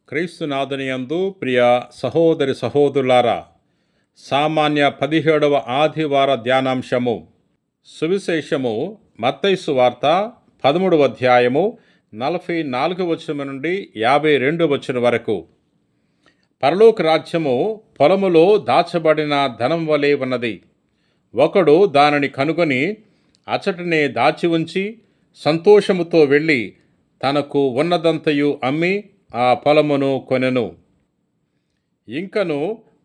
క్రీస్తునాథునియందు ప్రియ సహోదరి సహోదరులారా, సామాన్య 17వ ఆదివార ధ్యానాంశము. సువిశేషము మత్తయి సువార్త 13వ అధ్యాయము 44వ వచనం నుండి 52వ వచనం వరకు. పరలోక రాజ్యము పొలములో దాచబడిన ధనం వలె ఉన్నది. ఒకడు దానిని కనుగొని అచటనే దాచి ఉంచి సంతోషముతో వెళ్ళి తనకు ఉన్నదంతయు అమ్మి ఆ పొలమును కొనెను. ఇంకను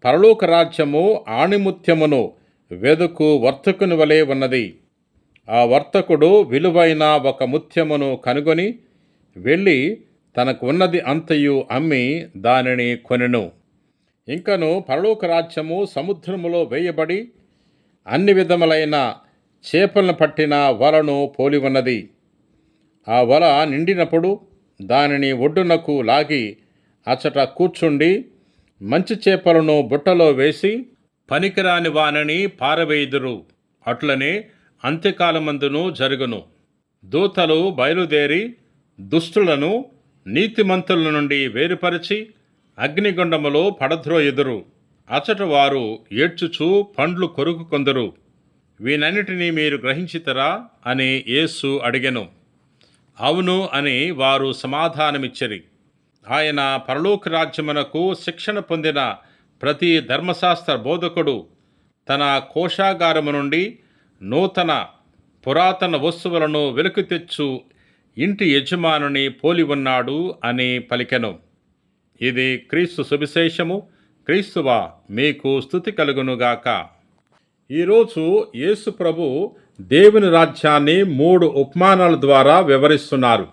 పరలోక రాజ్యము ఆణిముత్యమును వెదుకు వర్తకుని వలె ఉన్నది. ఆ వర్తకుడు విలువైన ఒక ముత్యమును కనుగొని వెళ్ళి తనకు ఉన్నది అంతయు అమ్మి దానిని కొనెను. ఇంకను పరలోక రాజ్యము సముద్రములో వేయబడి అన్ని విధములైన చేపలను పట్టిన వలను పోలి ఉన్నది. ఆ వల నిండినప్పుడు దానిని ఒడ్డునకు లాగి అచట కూర్చుండి మంచి చేపలను బుట్టలో వేసి పనికిరాని వానిని పారవేయుదురు. అట్లనే అంత్యకాలమందును జరుగును. దూతలు బయలుదేరి దుష్టులను నీతిమంతుల నుండి వేరుపరిచి అగ్నిగుండములో పడద్రోయుదురు. అచట వారు ఏడ్చుచూ పండ్లు కొరుకుకొందురు. వీనన్నిటినీ మీరు గ్రహించితరా అని యేసు అడిగెను. అవును అని వారు సమాధానమిచ్చిరి. ఆయన పరలోక రాజ్యమునకు శిక్షణ పొందిన ప్రతి ధర్మశాస్త్ర బోధకుడు తన కోశాగారము నుండి నూతన పురాతన వస్తువులను వెలికి తెచ్చు ఇంటి యజమానుని పోలి ఉన్నాడు అని పలికెను. ఇది క్రీస్తు సువిశేషము. క్రీస్తువా మీకు స్తుతి కలుగునుగాక. ఈరోజు యేసు ప్రభు దేవుని రాజ్యాన్ని 3 ఉపమానాల ద్వారా వివరిస్తున్నారు.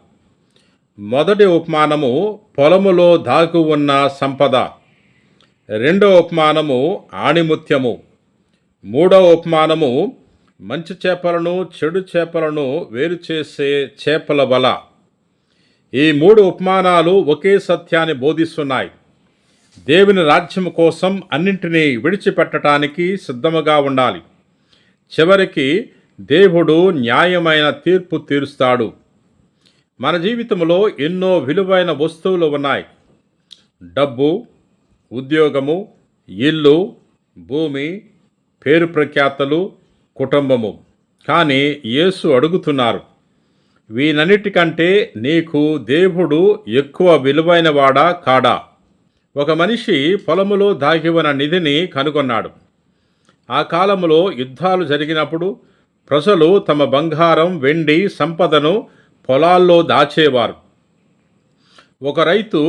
మొదటి ఉపమానము పొలములో దాగు ఉన్న సంపద. రెండవ ఉపమానము ఆణిముత్యము. మూడవ ఉపమానము మంచి చేపలను చెడు చేపలను వేరు చేసే చేపల వల. ఈ 3 ఉపమానాలు ఒకే సత్యాన్ని బోధిస్తున్నాయి. దేవుని రాజ్యము కోసం అన్నింటినీ విడిచిపెట్టడానికి సిద్ధముగా ఉండాలి. చివరికి దేవుడు న్యాయమైన తీర్పు తీరుస్తాడు. మన జీవితంలో ఎన్నో విలువైన వస్తువులు ఉన్నాయి. డబ్బు, ఉద్యోగము, ఇల్లు, భూమి, పేరు ప్రఖ్యాతలు, కుటుంబము. కానీ యేసు అడుగుతున్నారు, వీనన్నిటికంటే నీకు దేవుడు ఎక్కువ విలువైనవాడా కాడా? ఒక మనిషి పొలములో దాగి ఉన్న నిధిని కనుగొన్నాడు. ఆ కాలంలో యుద్ధాలు జరిగినప్పుడు ప్రజలు తమ బంగారం, వెండి సంపదను పొలాల్లో దాచేవారు. ఒక రైతు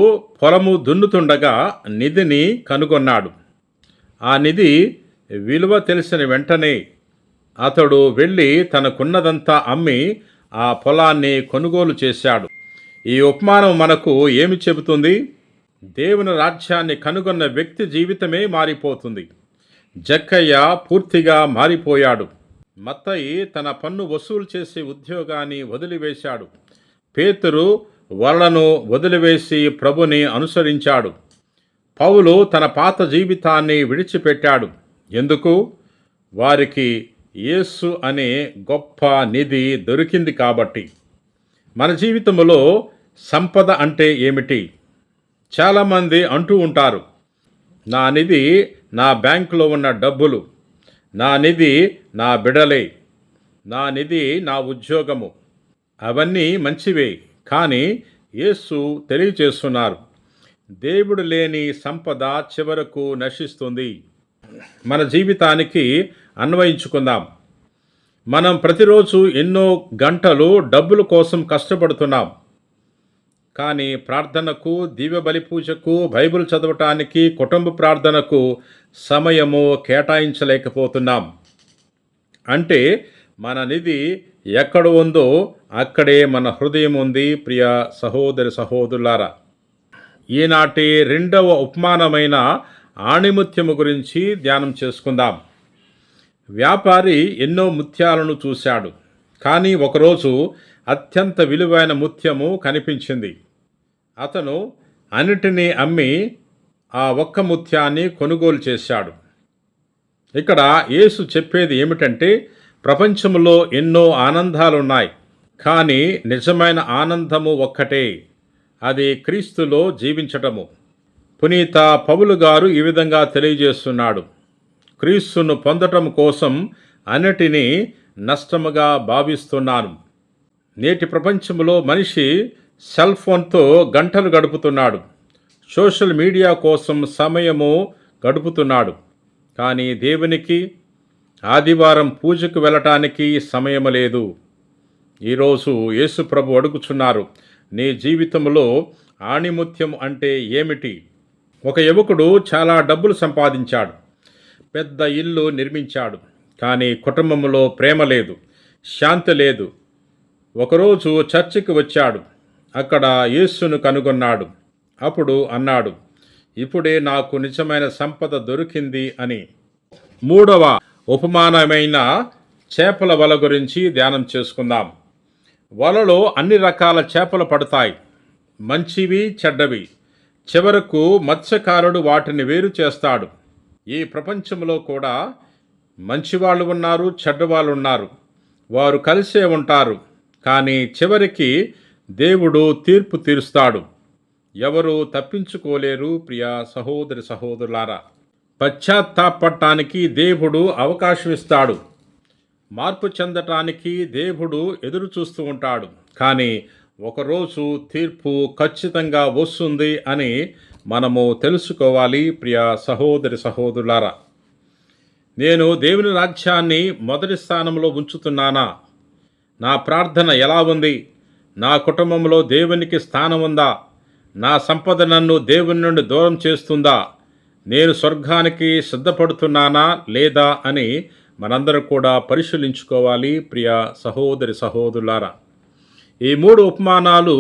పొలము దున్నుతుండగా నిధిని కనుగొన్నాడు. ఆ నిధి విలువ తెలిసిన వెంటనే అతడు వెళ్ళి తనకున్నదంతా అమ్మి ఆ పొలాన్ని కొనుగోలు చేశాడు. ఈ ఉపమానం మనకు ఏమి చెబుతుంది? దేవుని రాజ్యాన్ని కనుగొన్న వ్యక్తి జీవితమే మారిపోతుంది. జక్కయ్య పూర్తిగా మారిపోయాడు. మత్తయి తన పన్ను వసూలు చేసే ఉద్యోగాన్ని వదిలివేశాడు. పేతురు వలలను వదిలివేసి ప్రభుని అనుసరించాడు. పౌలు తన పాత జీవితాన్ని విడిచిపెట్టాడు. ఎందుకు? వారికి యేసు అనే గొప్ప నిధి దొరికింది కాబట్టి. మన జీవితంలో సంపద అంటే ఏమిటి? చాలామంది అంటూ ఉంటారు, నా నిధి నా బ్యాంకులో ఉన్న డబ్బులు, నా నిధి నా బిడలే, నా నిధి నా ఉద్యోగము. అవన్నీ మంచివే, కానీ యేసు తెలియచేస్తున్నారు, దేవుడు లేని సంపద చివరకు నశిస్తుంది. మన జీవితానికి అన్వయించుకుందాం. మనం ప్రతిరోజు ఎన్నో గంటలు డబ్బుల కోసం కష్టపడుతున్నాం. కానీ ప్రార్థనకు, దివ్య బలి పూజకు, బైబిల్ చదవటానికి, కుటుంబ ప్రార్థనకు సమయము కేటాయించలేకపోతున్నాం. అంటే మన నిధి ఎక్కడ ఉందో అక్కడే మన హృదయం ఉంది. ప్రియ సహోదరి సహోదరులారా, ఈనాటి 2వ ఉపమానమైన ఆణిముత్యము గురించి ధ్యానం చేసుకుందాం. వ్యాపారి ఎన్నో ముత్యాలను చూశాడు. కానీ ఒకరోజు అత్యంత విలువైన ముత్యము కనిపించింది. అతను అన్నిటినీ అమ్మి ఆ ఒక్క ముత్యాన్ని కొనుగోలు చేశాడు. ఇక్కడ యేసు చెప్పేది ఏమిటంటే, ప్రపంచంలో ఎన్నో ఆనందాలున్నాయి, కానీ నిజమైన ఆనందము ఒక్కటే, అది క్రీస్తులో జీవించటము. పునీత పౌలు గారు ఈ విధంగా తెలియజేస్తున్నాడు: క్రీస్తును పొందటం కోసం అన్నిటినీ నష్టముగా భావిస్తున్నాను. నేటి ప్రపంచంలో మనిషి సెల్ ఫోన్తో గంటలు గడుపుతున్నాడు. సోషల్ మీడియా కోసం సమయము గడుపుతున్నాడు. కానీ దేవునికి ఆదివారం పూజకు వెళ్ళటానికి సమయం లేదు. ఈరోజు యేసు ప్రభు అడుగుచున్నారు, నీ జీవితంలో ఆణిముత్యం అంటే ఏమిటి? ఒక యువకుడు చాలా డబ్బులు సంపాదించాడు, పెద్ద ఇల్లు నిర్మించాడు. కానీ కుటుంబంలో ప్రేమ లేదు, శాంతి లేదు. ఒకరోజు చర్చికి వచ్చాడు. అక్కడ యేసును కనుగొన్నాడు. అప్పుడు అన్నాడు, ఇప్పుడే నాకు నిజమైన సంపద దొరికింది అని. మూడవ ఉపమానమైన చేపల వల గురించి ధ్యానం చేసుకుందాం. వలలో అన్ని రకాల చేపలు పడతాయి, మంచివి చెడ్డవి. చివరకు మత్స్యకారుడు వాటిని వేరు చేస్తాడు. ఈ ప్రపంచంలో కూడా మంచివాళ్ళు ఉన్నారు, చెడ్డవాళ్ళు ఉన్నారు. వారు కలిసే ఉంటారు. కానీ చివరికి దేవుడు తీర్పు తీరుస్తాడు. ఎవరు తప్పించుకోలేరు. ప్రియ సహోదరి సహోదరులారా, పశ్చాత్తాపడటానికి దేవుడు అవకాశం ఇస్తాడు. మార్పు చెందటానికి దేవుడు ఎదురు చూస్తూ ఉంటాడు. కానీ ఒకరోజు తీర్పు ఖచ్చితంగా వస్తుంది అని మనము తెలుసుకోవాలి. ప్రియ సహోదరి సహోదరులారా, నేను దేవుని రాజ్యాన్ని మొదటి స్థానంలో ఉంచుతున్నానా? నా ప్రార్థన ఎలా ఉంది? నా కుటుంబంలో దేవునికి స్థానం ఉందా? నా సంపద నన్ను దేవుని నుండి దూరం చేస్తుందా? నేను స్వర్గానికి సిద్ధపడుతున్నానా లేదా అని మనందరం కూడా పరిశీలించుకోవాలి. ప్రియ సహోదరి సహోదరులారా, ఈ మూడు ఉపమానాలు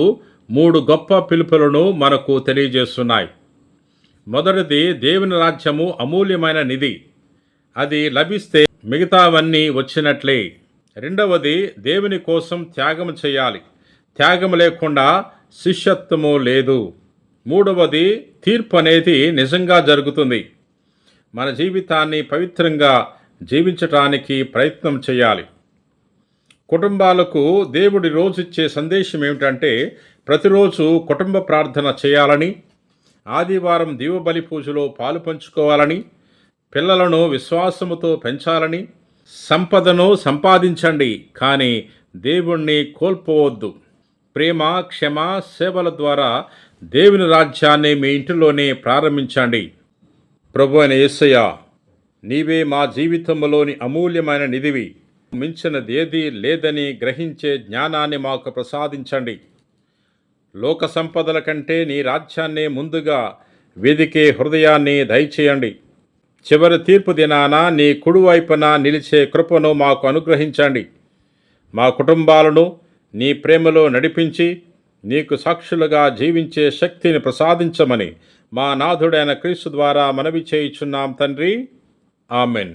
మూడు గొప్ప పిలుపులను మనకు తెలియజేస్తున్నాయి. మొదటిది, దేవుని రాజ్యము అమూల్యమైన నిధి. అది లభిస్తే మిగతావన్నీ వచ్చినట్లే. రెండవది, దేవుని కోసం త్యాగం చేయాలి. త్యాగం లేకుండా శిష్యత్వము లేదు. మూడవది, తీర్పు అనేది నిజంగా జరుగుతుంది. మన జీవితాన్ని పవిత్రంగా జీవించటానికి ప్రయత్నం చేయాలి. కుటుంబాలకు దేవుడి రోజుచ్చే సందేశం ఏమిటంటే, ప్రతిరోజు కుటుంబ ప్రార్థన చేయాలని, ఆదివారం దీవబలి పూజలో పాలు పంచుకోవాలని, పిల్లలను విశ్వాసముతో పెంచాలని. సంపదను సంపాదించండి, కానీ దేవుణ్ణి కోల్పోవద్దు. ప్రేమ, క్షమ, సేవల ద్వారా దేవుని రాజ్యాన్ని మీ ఇంటిలోనే ప్రారంభించండి. ప్రభు అయిన యేసయ్య, నీవే మా జీవితంలోని అమూల్యమైన నిధివి. మించినదేదీ లేదని గ్రహించే జ్ఞానాన్ని మాకు ప్రసాదించండి. లోక సంపదల కంటే నీ రాజ్యాన్నే ముందుగా వెదికే హృదయాన్ని దయచేయండి. చివరి తీర్పు దినాన నీ కుడివైపున నిలిచే కృపను మాకు అనుగ్రహించండి. మా కుటుంబాలను నీ ప్రేమలో నడిపించి నీకు సాక్షులుగా జీవించే శక్తిని ప్రసాదించమని మా నాథుడైన క్రీస్తు ద్వారా మనవి చేయుచున్నాం తండ్రి. ఆమెన్.